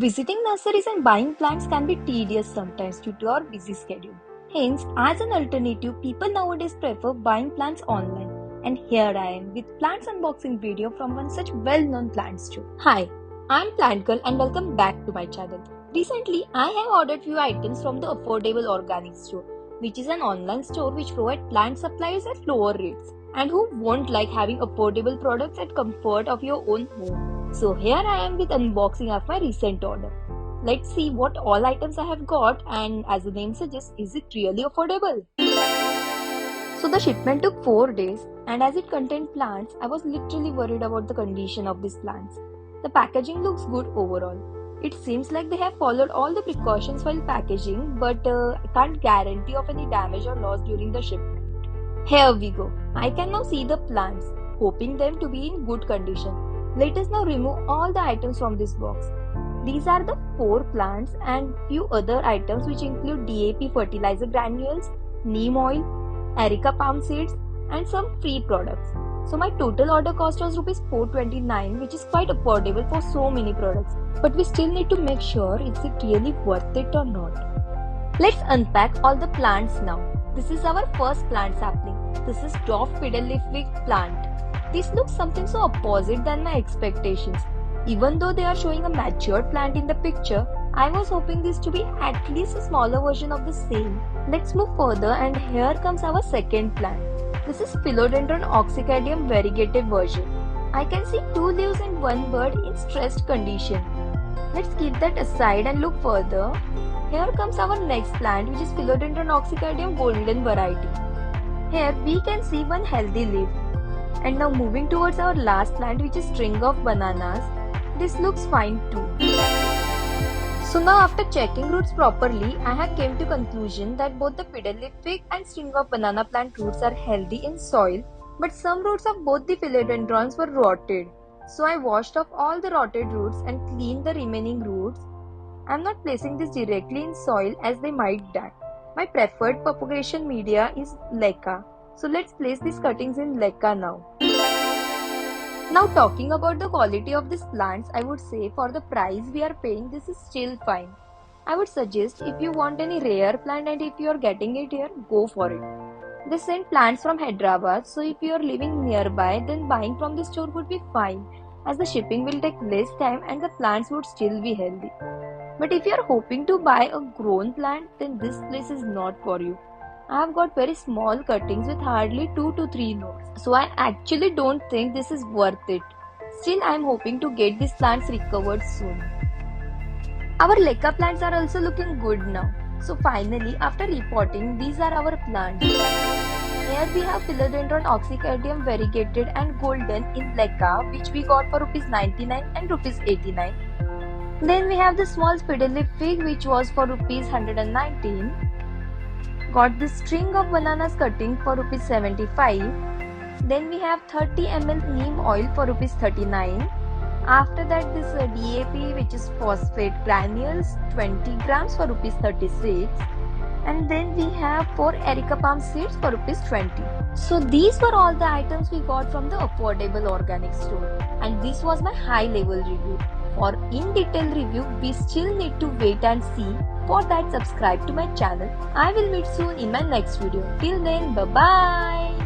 Visiting nurseries and buying plants can be tedious sometimes due to our busy schedule. Hence, as an alternative, people nowadays prefer buying plants online. And here I am with plants unboxing video from one such well-known plant store. Hi, I'm Plant Girl and welcome back to my channel. Recently, I have ordered few items from the Affordable Organic Store, which is an online store which provides plant supplies at lower rates. And who won't like having affordable products at comfort of your own home? So here I am with unboxing of my recent order. Let's see what all items I have got, and as the name suggests, is it really affordable? So the shipment took 4 days, and as it contained plants, I was literally worried about the condition of these plants. The packaging looks good overall. It seems like they have followed all the precautions while packaging, but I can't guarantee of any damage or loss during the shipment. Here we go. I can now see the plants, hoping them to be in good condition. Let us now remove all the items from this box. These are the 4 plants and few other items which include DAP fertilizer granules, neem oil, Erica palm seeds and some free products. So my total order cost was Rs 429, which is quite affordable for so many products. But we still need to make sure is it really worth it or not. Let's unpack all the plants now. This is our first plant sapling. This is dwarf fiddle-leaf wig plant. This looks something so opposite than my expectations. Even though they are showing a matured plant in the picture, I was hoping this to be at least a smaller version of the same. Let's move further, and here comes our second plant. This is Philodendron oxycardium variegated version. I can see 2 leaves and 1 bud in stressed condition. Let's keep that aside and look further. Here comes our next plant, which is Philodendron oxycardium golden variety. Here we can see 1 healthy leaf. And now moving towards our last plant, which is string of bananas. This looks fine too. So now after checking roots properly, I have came to conclusion that both the fiddle-leaf fig and string of banana plant roots are healthy in soil, but some roots of both the philodendrons were rotted. So I washed off all the rotted roots and cleaned the remaining roots. I am not placing this directly in soil as they might die. My preferred propagation media is leca. So let's place these cuttings in leca now. Now talking about the quality of these plants, I would say for the price we are paying, this is still fine. I would suggest if you want any rare plant and if you are getting it here, go for it. They send plants from Hyderabad, so if you are living nearby, then buying from this store would be fine, as the shipping will take less time and the plants would still be healthy. But if you are hoping to buy a grown plant, then this place is not for you. I have got very small cuttings with hardly 2 to 3 nodes, so I actually don't think this is worth it. Still, I am hoping to get these plants recovered soon. Our leca plants are also looking good now. So finally, after repotting, these are our plants. Here we have Philodendron oxycardium variegated and golden in leca, which we got for Rs 99 and Rs 89. Then we have the small fiddle-leaf fig, which was for Rs 119. Got this string of bananas cutting for Rs 75. Then we have 30 ml neem oil for Rs 39. After that, this DAP, which is phosphate granules, 20 grams for Rs 36. And then we have 4 Erica palm seeds for Rs 20. So these were all the items we got from the Affordable Organic Store. And this was my high level review. For in-detail review, we still need to wait and see. For that, subscribe to my channel. I will meet soon in my next video. Till then, bye-bye.